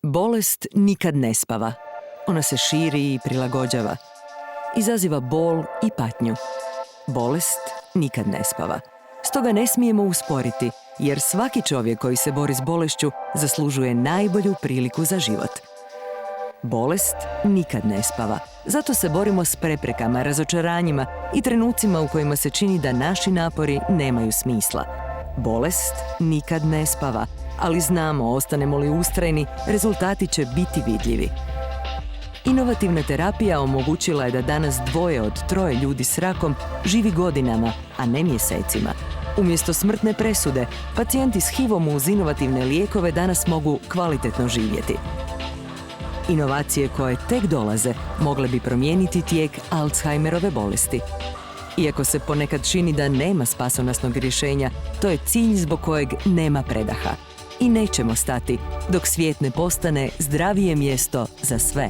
Bolest nikad ne spava. Ona se širi i prilagođava. Izaziva bol i patnju. Bolest nikad ne spava. Stoga ne smijemo usporiti, jer svaki čovjek koji se bori s bolešću zaslužuje najbolju priliku za život. Bolest nikad ne spava. Zato se borimo s preprekama, razočaranjima i trenucima u kojima se čini da naši napori nemaju smisla. Bolest nikad ne spava, ali znamo, ostanemo li ustrajni, rezultati će biti vidljivi. Inovativna terapija omogućila je da danas 2 od 3 ljudi s rakom živi godinama, a ne mjesecima. Umjesto smrtne presude, pacijenti s HIV-om uz inovativne lijekove danas mogu kvalitetno živjeti. Inovacije koje tek dolaze mogle bi promijeniti tijek Alzheimerove bolesti. Iako se ponekad čini da nema spasonosnog rješenja, to je cilj zbog kojeg nema predaha. I nećemo stati dok svijet ne postane zdravije mjesto za sve.